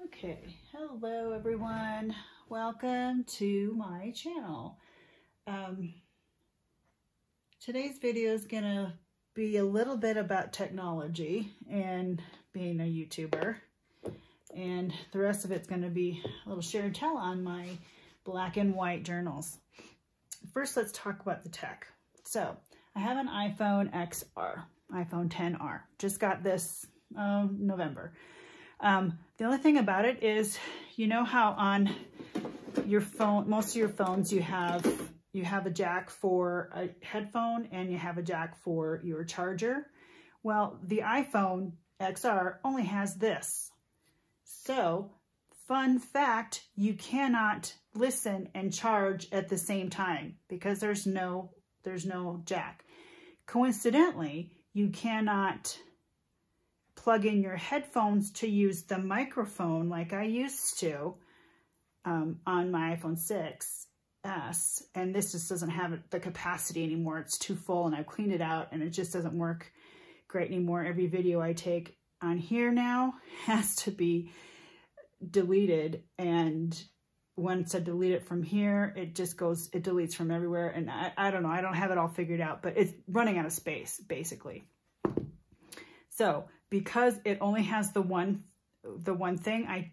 Okay, hello everyone. Welcome to my channel. Today's video is gonna be a little bit about technology and being a YouTuber, and the rest of it's gonna be a little share and tell on my black and white journals. First, let's talk about the tech. So I have an iPhone XR, iPhone XR. Just got this November. The only thing about it is, you know how on your phone, most of your phones, you have a jack for a headphone and you have a jack for your charger. Well, the iPhone XR only has this. So, fun fact, you cannot listen and charge at the same time because there's no jack. Coincidentally, you cannot plug in your headphones to use the microphone like I used to on my iPhone 6S, and this just doesn't have the capacity anymore. It's too full, and I've cleaned it out and it just doesn't work great anymore. Every video I take on here now has to be deleted, and once I delete it from here, it just goes, it deletes from everywhere, and I don't know, I don't have it all figured out, but it's running out of space basically. So because it only has the one thing,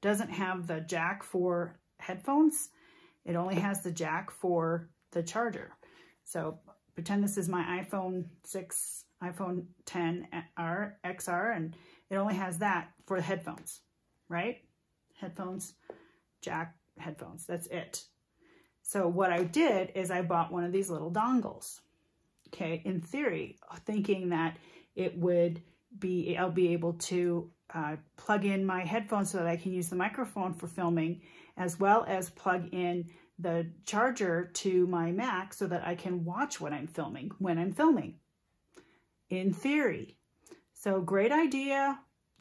doesn't have the jack for headphones, it only has the jack for the charger. So pretend this is my iPhone 6, iPhone XR, and it only has that for the headphones, right? Headphones, jack, headphones, that's it. So what I did is I bought one of these little dongles. Okay, in theory, thinking that I'll be able to plug in my headphones so that I can use the microphone for filming, as well as plug in the charger to my Mac so that I can watch what I'm filming when I'm filming. In theory. So great idea.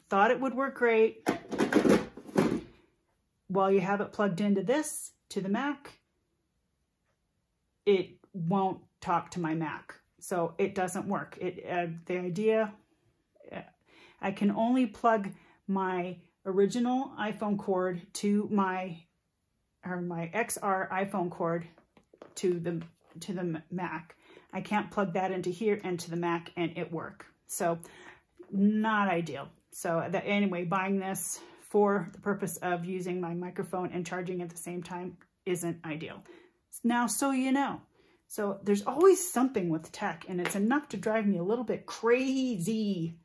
Thought it would work great. While you have it plugged into this, to the Mac, it won't talk to my Mac. So it doesn't work. The idea, I can only plug my original iPhone cord to my XR iPhone cord to the Mac. I can't plug that into here and to the Mac and it work. So not ideal. So anyway, buying this for the purpose of using my microphone and charging at the same time isn't ideal. Now, so you know. So there's always something with tech, and it's enough to drive me a little bit crazy.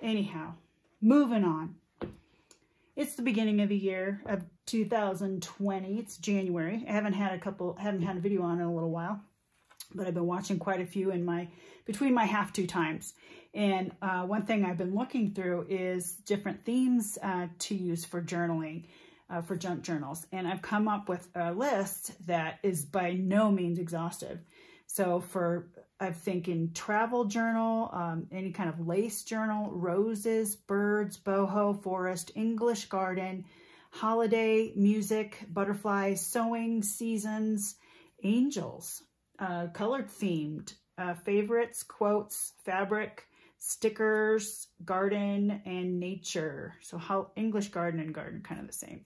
Anyhow, moving on. It's the beginning of the year of 2020. It's January. I haven't had a video on in a little while, but I've been watching quite a few between my have-to times. And one thing I've been looking through is different themes to use for journaling. For junk journals, and I've come up with a list that is by no means exhaustive. So I'm thinking travel journal, any kind of lace journal, roses, birds, boho, forest, English garden, holiday, music, butterflies, sewing, seasons, angels, colored themed, favorites, quotes, fabric, stickers, garden, and nature. So how English garden and garden kind of the same.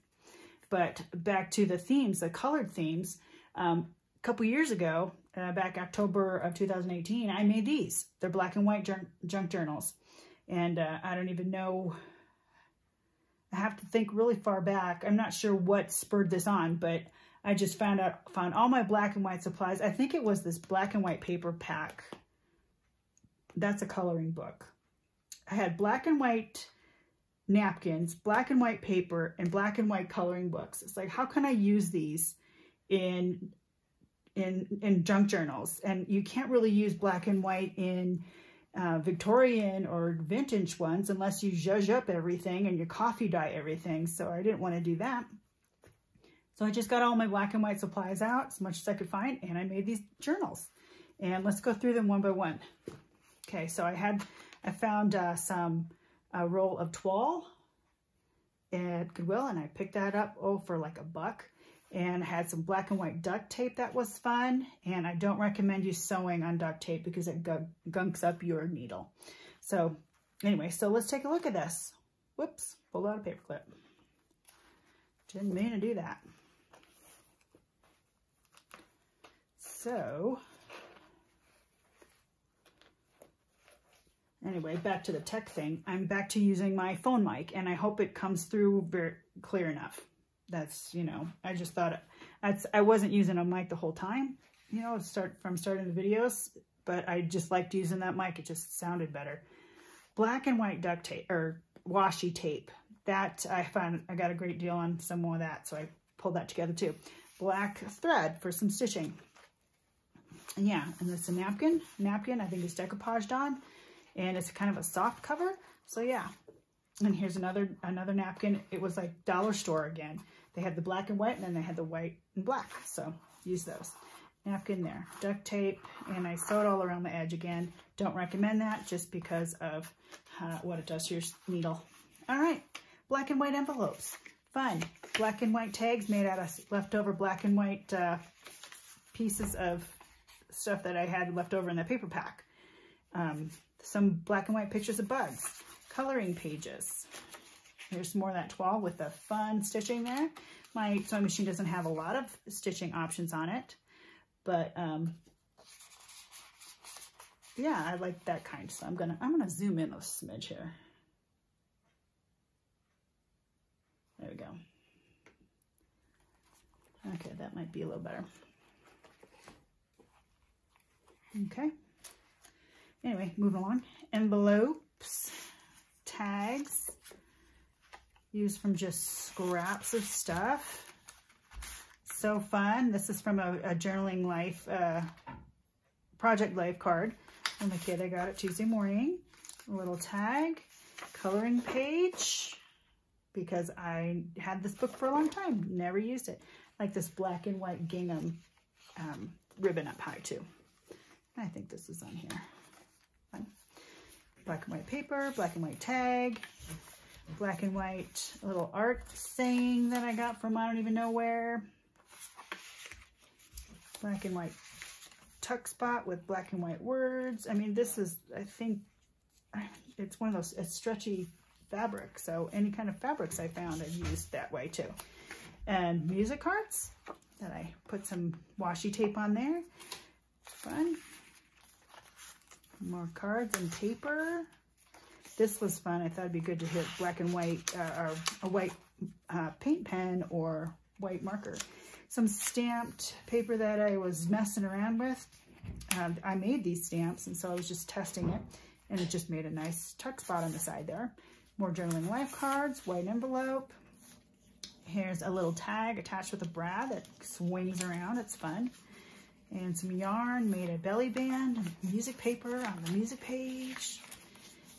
But back to the themes, the colored themes, a couple years ago, back October of 2018, I made these. They're black and white junk journals. And I don't even know, I have to think really far back. I'm not sure what spurred this on, but I just found all my black and white supplies. I think it was this black and white paper pack. That's a coloring book. I had black and white napkins, black and white paper, and black and white coloring books. It's like, how can I use these in junk journals? And you can't really use black and white in Victorian or vintage ones unless you zhuzh up everything and you coffee dye everything. So I didn't want to do that. So I just got all my black and white supplies out as much as I could find, and I made these journals. And let's go through them one by one. Okay, so I found a roll of toile at Goodwill, and I picked that up for like $1, and had some black and white duct tape. That was fun, and I don't recommend you sewing on duct tape because it gunks up your needle. So Anyway, so let's take a look at this. Whoops, pulled out a paper clip. Didn't mean to do that. So, anyway, back to the tech thing. I'm back to using my phone mic, and I hope it comes through very clear enough. That's, you know, I just thought I wasn't using a mic the whole time, you know, from starting the videos, but I just liked using that mic. It just sounded better. Black and white duct tape, or washi tape. That I found, I got a great deal on some more of that, so I pulled that together too. Black thread for some stitching. And yeah, and it's a napkin. I think it's decoupaged on, and it's kind of a soft cover. So yeah, and here's another napkin. It was like dollar store again. They had the black and white, and then they had the white and black. So use those. Napkin there, duct tape, and I sewed all around the edge again. Don't recommend that just because of what it does to your needle. All right, black and white envelopes. Fun. Black and white tags made out of leftover black and white pieces of stuff that I had left over in the paper pack. Some black and white pictures of bugs. Coloring pages. Here's more of that toile with the fun stitching there. My sewing machine doesn't have a lot of stitching options on it, but yeah, I like that kind. So I'm gonna zoom in a smidge here. There we go. Okay, that might be a little better. Okay. Anyway, moving along. Envelopes, tags, used from just scraps of stuff. So fun. This is from a Journaling Life, Project Life card from the kid I got it Tuesday morning. A little tag, coloring page, because I had this book for a long time, never used it. Like this black and white gingham ribbon up high too. I think this is on here. Fine. Black and white paper, black and white tag, black and white little art saying that I got from I don't even know where. Black and white tuck spot with black and white words. I mean, this is, I think, it's one of those, it's stretchy fabric. So any kind of fabrics I found I've used that way too. And music cards that I put some washi tape on there. Fun. More cards and paper. This was fun. I thought it'd be good to hit black and white, or a white paint pen or white marker. Some stamped paper that I was messing around with. I made these stamps, and so I was just testing it, and it just made a nice tuck spot on the side there. More Journaling Life cards, white envelope. Here's a little tag attached with a brad that swings around. It's fun. And some yarn, made a belly band, music paper on the music page,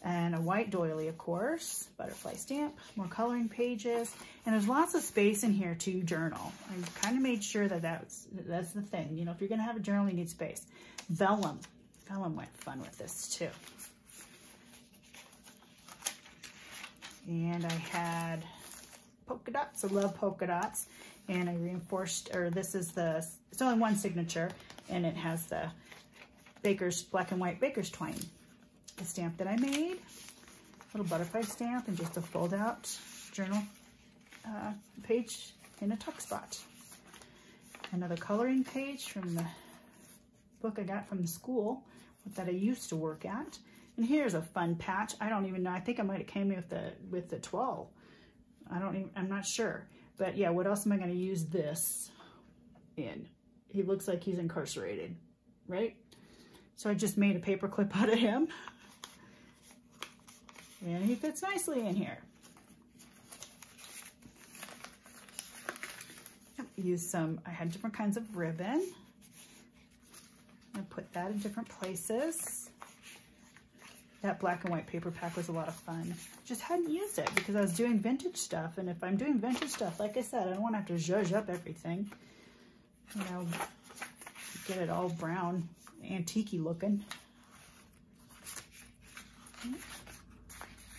and a white doily, of course, butterfly stamp, more coloring pages, and there's lots of space in here to journal. I kind of made sure that that's the thing. You know, if you're going to have a journal, you need space. Vellum went fun with this too. And I had polka dots. I love polka dots. And I reinforced, or this is it's only one signature, and it has the black and white baker's twine. The stamp that I made, little butterfly stamp, and just a fold out journal page in a tuck spot. Another coloring page from the book I got from the school that I used to work at. And here's a fun patch. I don't even know. I think I might have came with the 12. I'm not sure. But yeah, what else am I going to use this in? He looks like he's incarcerated, right? So I just made a paper clip out of him. And he fits nicely in here. I had different kinds of ribbon. I put that in different places. That black and white paper pack was a lot of fun. Just hadn't used it because I was doing vintage stuff. And if I'm doing vintage stuff, like I said, I don't want to have to zhuzh up everything. You know, get it all brown, antique-y looking.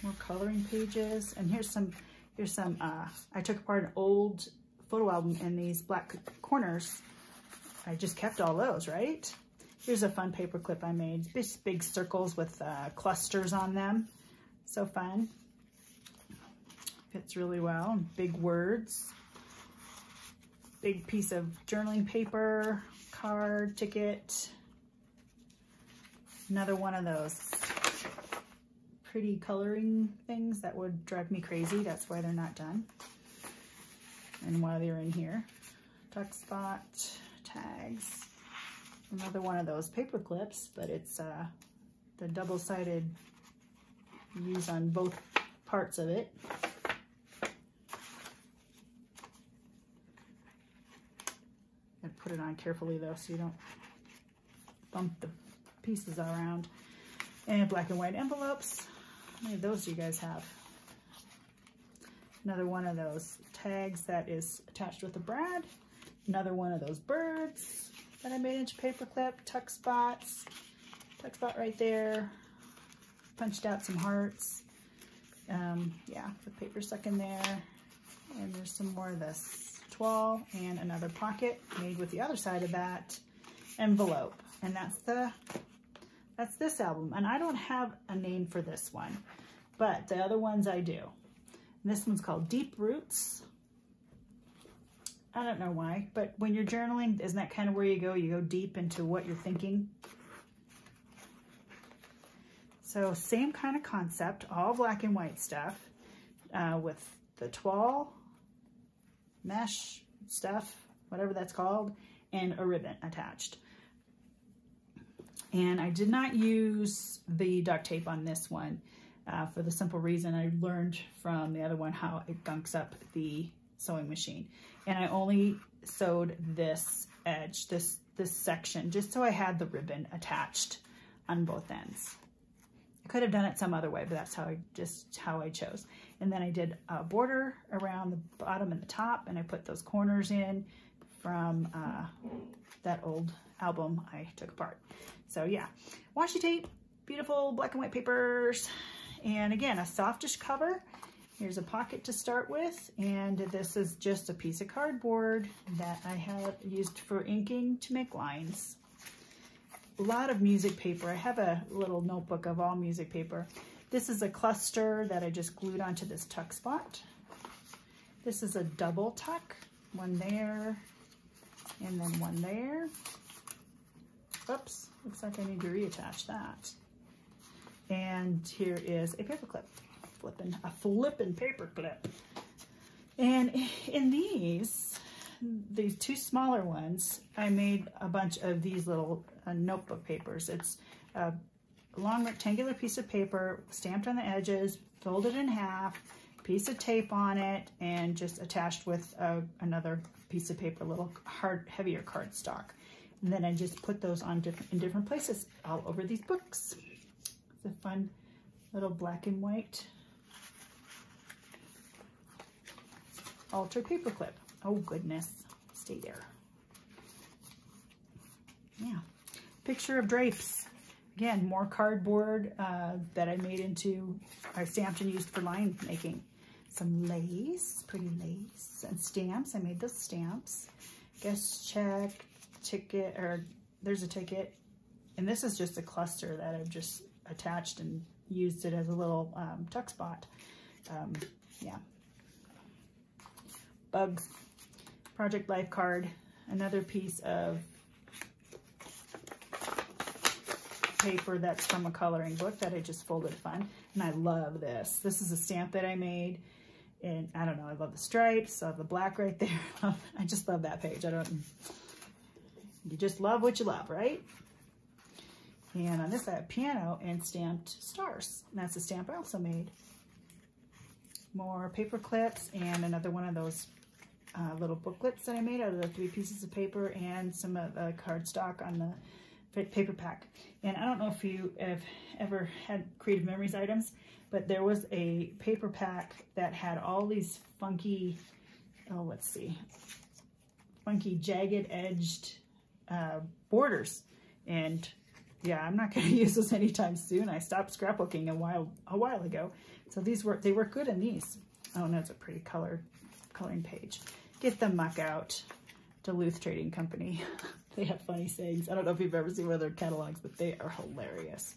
More coloring pages. And here's some, I took apart an old photo album in these black corners. I just kept all those, right? Here's a fun paper clip I made. Big circles with clusters on them. So fun. Fits really well. Big words. Big piece of journaling paper, card, ticket. Another one of those pretty coloring things that would drive me crazy. That's why they're not done. And while they're in here, tuck spot, tags. Another one of those paper clips, but it's the double-sided, use on both parts of it. And put it on carefully though, so you don't bump the pieces around. And black and white envelopes. How many of those do you guys have? Another one of those tags that is attached with a brad. Another one of those birds that I made into paper clip. Tuck spots. Tuck spot right there. Punched out some hearts. Yeah, the paper stuck in there. And there's some more of this toile and another pocket made with the other side of that envelope. And that's this album. And I don't have a name for this one, but the other ones I do. And this one's called Deep Roots. I don't know why, but when you're journaling, isn't that kind of where you go? You go deep into what you're thinking. So same kind of concept, all black and white stuff with the toile, mesh stuff, whatever that's called, and a ribbon attached. And I did not use the duct tape on this one for the simple reason I learned from the other one how it gunks up the sewing machine. And I only sewed this edge, this section, just so I had the ribbon attached on both ends. I could have done it some other way, but that's how I chose. And then I did a border around the bottom and the top, and I put those corners in from that old album I took apart. So yeah, washi tape, beautiful black and white papers, and again, a softish cover. Here's a pocket to start with, and this is just a piece of cardboard that I had used for inking to make lines. A lot of music paper. I have a little notebook of all music paper. This is a cluster that I just glued onto this tuck spot. This is a double tuck, one there, and then one there. Oops, looks like I need to reattach that. And here is a paper clip, a flippin' paper clip. And in these two smaller ones, I made a bunch of these little notebook papers. It's a long rectangular piece of paper stamped on the edges, folded in half, piece of tape on it, and just attached with another piece of paper, a little heavier cardstock. And then I just put those on in different places all over these books. It's a fun little black and white altar paper clip. Oh goodness, stay there. Yeah, picture of drapes. Again, more cardboard that I made into, I stamped and used for line making. Some lace, pretty lace, and stamps. I made those stamps. Guest check, ticket, or there's a ticket. And this is just a cluster that I've just attached and used it as a little tuck spot. Yeah. Bugs, Project Life card, another piece of paper that's from a coloring book that I just folded fun. And I love this. This is a stamp that I made. And I don't know, I love the stripes, I love the black right there. I just love that page. You just love what you love, right? And on this I have piano and stamped stars. And that's a stamp I also made. More paper clips and another one of those little booklets that I made out of the 3 pieces of paper and some of the cardstock on the paper pack. And I don't know if you have ever had Creative Memories items, but there was a paper pack that had all these funky, funky jagged edged borders. And yeah, I'm not going to use those anytime soon. I stopped scrapbooking a while ago. So they work good in these. Oh, no, it's a pretty coloring page. Get the muck out. Duluth Trading Company. They have funny sayings. I don't know if you've ever seen one of their catalogs, but they are hilarious.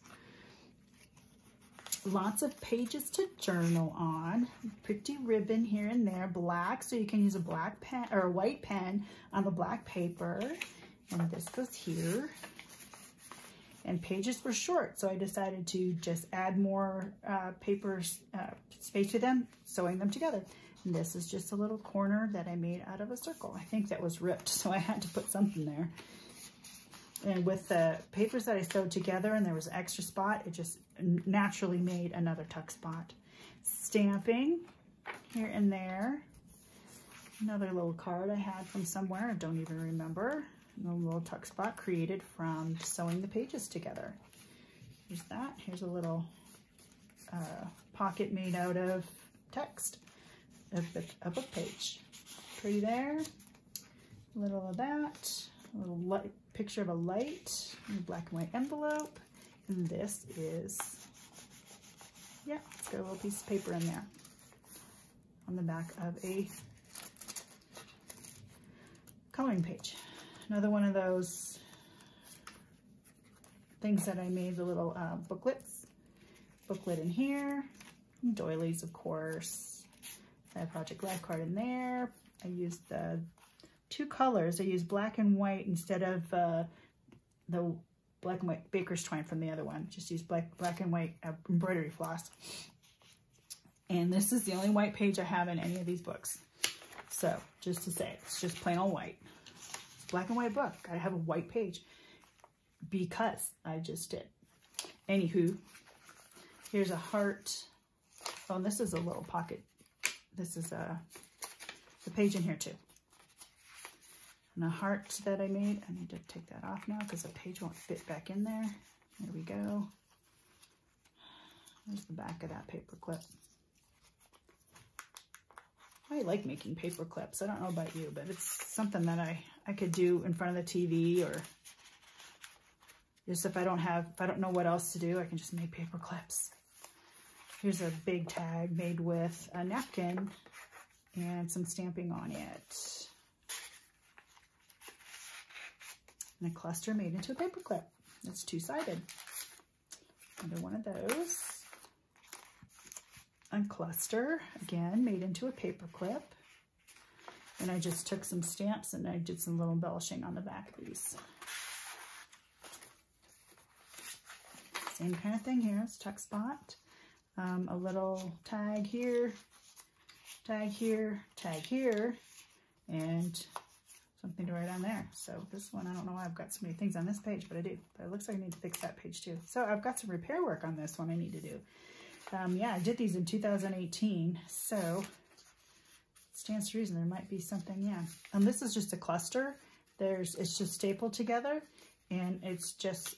Lots of pages to journal on. Pretty ribbon here and there, black, so you can use a black pen or a white pen on the black paper. And this goes here. And pages were short, so I decided to just add more papers, space to them, sewing them together. And this is just a little corner that I made out of a circle. I think that was ripped, so I had to put something there. And with the papers that I sewed together and there was an extra spot, it just naturally made another tuck spot. Stamping here and there. Another little card I had from somewhere, I don't even remember. A little tuck spot created from sewing the pages together. Here's that. Here's a little pocket made out of text, a book page. Pretty there. A little of that. A little picture of a light in a black and white envelope. And this is, yeah, it's got a little piece of paper in there on the back of a coloring page. Another one of those things that I made, the little booklets. Booklet in here. Doilies, of course. I have Project Life card in there. I used the two colors. I used black and white instead of the black and white baker's twine from the other one. Just use black and white embroidery floss. And this is the only white page I have in any of these books. So, just to say, it's just plain old white. Black and white book. I have a white page because I just did. Anywho, here's a heart. Oh, and this is a little pocket. This is the page in here too. And a heart that I made. I need to take that off now because the page won't fit back in there. There we go. There's the back of that paper clip. I like making paper clips. I don't know about you, but it's something that I could do in front of the TV, or just if I don't know what else to do, I can just make paper clips. Here's a big tag made with a napkin and some stamping on it. And a cluster made into a paper clip. It's two-sided. Another one of those. A cluster, again, made into a paper clip. And I just took some stamps and I did some little embellishing on the back of these. Same kind of thing here, it's tuck spot. A little tag here, tag here, tag here, and something to write on there. So this one, I don't know why I've got so many things on this page, but I do. But it looks like I need to fix that page too. So I've got some repair work on this one I need to do. Yeah, I did these in 2018, so stands to reason there might be something, yeah. This is just a cluster. It's just stapled together, and it's just,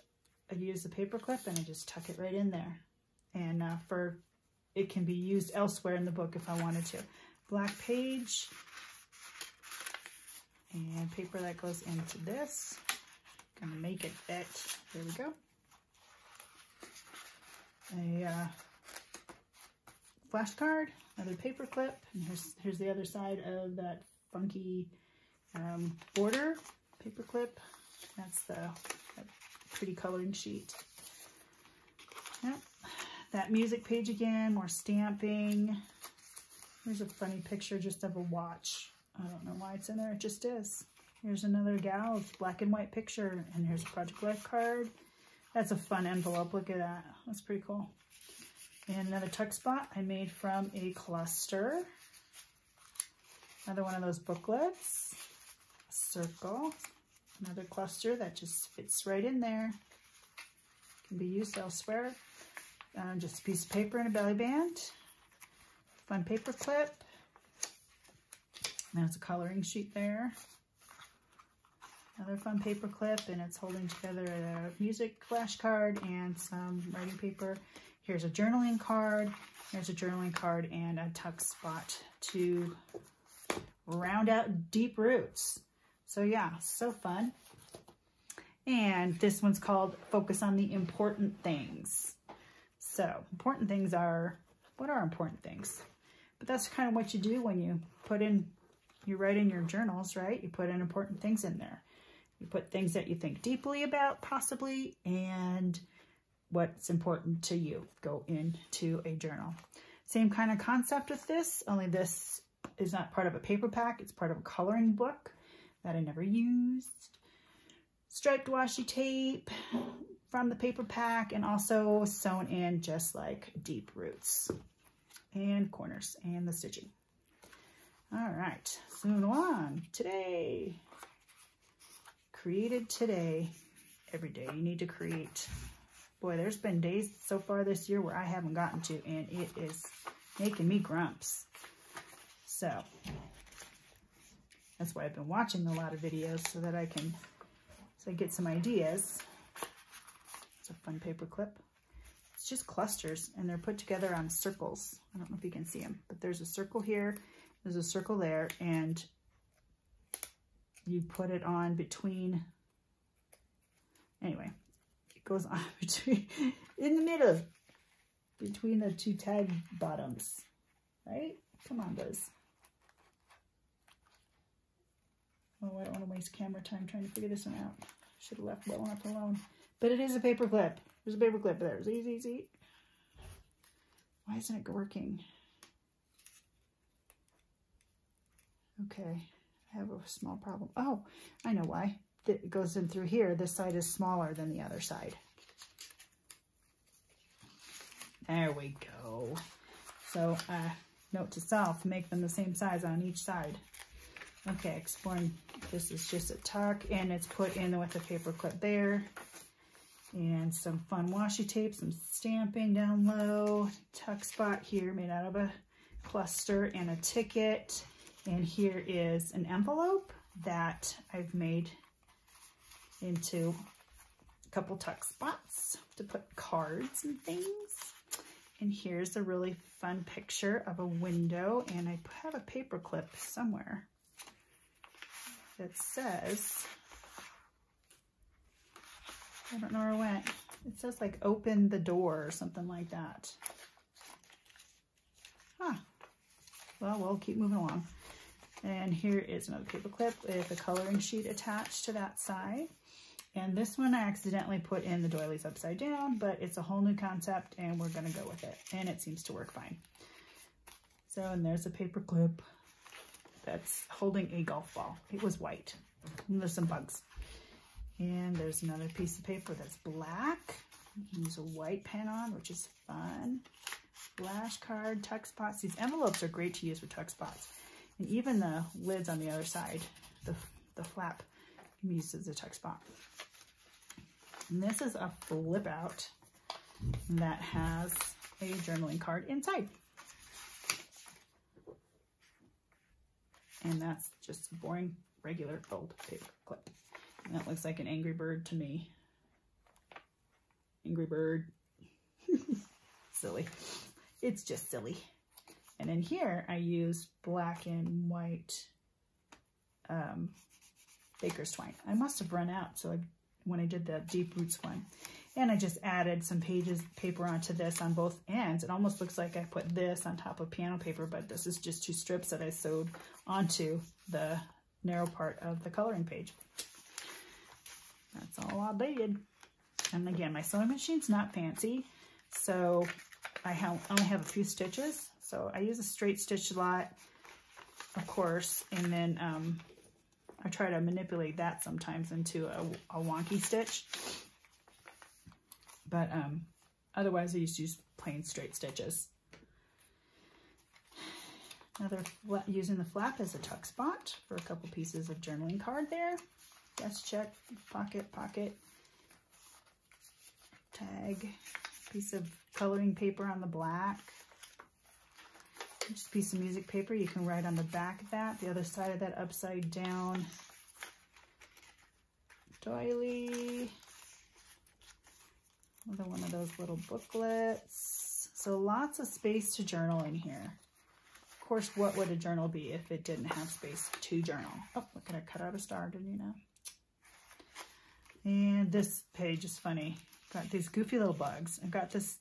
I use the paper clip and I just tuck it right in there. And it can be used elsewhere in the book if I wanted to. Black page, and paper that goes into this. Gonna make it fit. There we go. A flashcard, another paper clip, and here's the other side of that funky border paper clip. That's that pretty coloring sheet. Yep. That music page again, more stamping. Here's a funny picture just of a watch. I don't know why it's in there, it just is. Here's another gal with black and white picture, and here's a Project Life card. That's a fun envelope, look at that. That's pretty cool. And another tuck spot I made from a cluster. Another one of those booklets. A circle. Another cluster that just fits right in there. Can be used elsewhere. Just a piece of paper and a belly band. Fun paper clip. There's a coloring sheet there. Another fun paper clip, and it's holding together a music flashcard and some writing paper. Here's a journaling card. Here's a journaling card and a tuck spot to round out deep roots. So yeah, so fun. And this one's called Focus on the Important Things. So important things are, what are important things? But that's kind of what you do when you you write in your journals, right? You put in important things in there. You put things that you think deeply about, possibly, and what's important to you go into a journal. Same kind of concept with this, only this is not part of a paper pack. It's part of a coloring book that I never used. Striped washi tape from the paper pack, and also sewn in just like deep roots and corners and the stitching. All right, so moving on. Today, created today. Every day you need to create. Boy, there's been days so far this year where I haven't gotten to, and it is making me grumps. So that's why I've been watching a lot of videos so that I can get some ideas. It's a fun paper clip. It's just clusters, and they're put together on circles. I don't know if you can see them, but there's a circle here, there's a circle there, and you put it on between, anyway, it goes on between, in the middle, between the two tag bottoms, right? Come on, Buzz. Oh, I don't want to waste camera time trying to figure this one out. Should have left well enough alone. But it is a paper clip. There's a paper clip there. See. Why isn't it working? Okay, I have a small problem. Oh, I know why. It goes in through here. This side is smaller than the other side. There we go. So, note to self, make them the same size on each side. Okay, exploring. This is just a tuck, and it's put in with a paper clip there. And some fun washi tape, some stamping down low. Tuck spot here made out of a cluster and a ticket. And here is an envelope that I've made into a couple tuck spots to put cards and things. And here's a really fun picture of a window, and I have a paper clip somewhere that says, I don't know where it went. It says like open the door or something like that. Huh. Well, we'll keep moving along. And here is another paper clip with a coloring sheet attached to that side. And this one I accidentally put in the doilies upside down, but it's a whole new concept and we're gonna go with it. And it seems to work fine. So, and there's a paper clip that's holding a golf ball. It was white. And there's some bugs. And there's another piece of paper that's black. You can use a white pen on, which is fun. Flash card, tuck spots. These envelopes are great to use for tuck spots. And even the lids on the other side, the flap, can be used as a tuck spot. And this is a flip out that has a journaling card inside. And that's just a boring, regular old paper clip. And that looks like an Angry Bird to me. Angry Bird. Silly. It's just silly. And in here, I used black and white baker's twine. I must have run out when I did the deep roots one. And I just added some paper onto this on both ends. It almost looks like I put this on top of piano paper, but this is just 2 strips that I sewed onto the narrow part of the coloring page. That's all I did. And again, my sewing machine's not fancy, so I only have a few stitches. So I use a straight stitch lot, of course, and then I try to manipulate that sometimes into a wonky stitch. But otherwise, I just use plain straight stitches. Using the flap as a tuck spot for a couple pieces of journaling card there. Yes, check, pocket, tag, piece of coloring paper on the black. Just a piece of music paper. You can write on the back of that, the other side of that upside down doily. Another one of those little booklets. So lots of space to journal in here. Of course, what would a journal be if it didn't have space to journal? Oh, look at I cut out a star, didn't you know? And this page is funny. Got these goofy little bugs. I've got this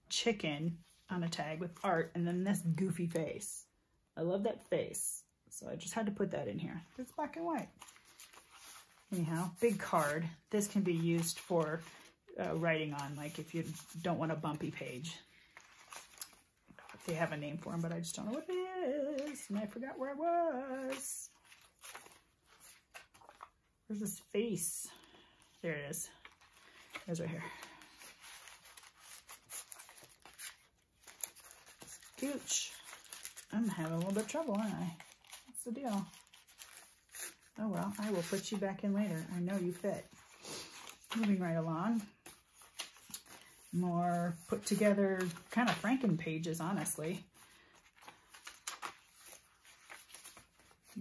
chicken on a tag with art, and then this goofy face. I love that face, so I just had to put that in here. It's black and white. Anyhow, big card. This can be used for writing on, like if you don't want a bumpy page. They have a name for them, but I just don't know what it is, and I forgot where it was. Where's this face? There it is. It's right here. Gooch. I'm having a little bit of trouble, aren't I? What's the deal? Oh well, I will put you back in later. I know you fit. Moving right along. More put together kind of Franken pages, honestly.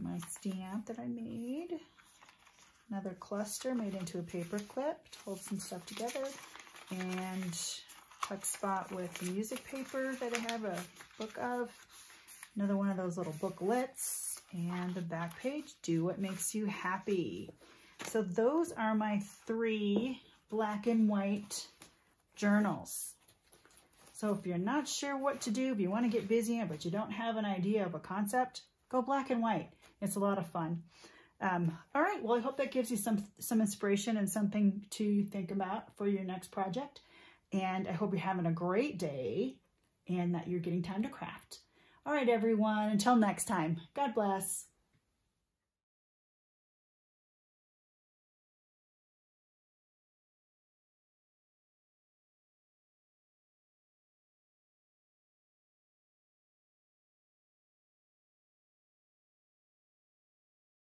My stamp that I made. Another cluster made into a paper clip to hold some stuff together. And tuck spot with the music paper that I have a book of. Another one of those little booklets. And the back page, do what makes you happy. So those are my 3 black and white journals. So if you're not sure what to do, if you want to get busy in it, but you don't have an idea of a concept, go black and white. It's a lot of fun. All right, well, I hope that gives you some inspiration and something to think about for your next project. And I hope you're having a great day and that you're getting time to craft. All right, everyone, until next time, God bless.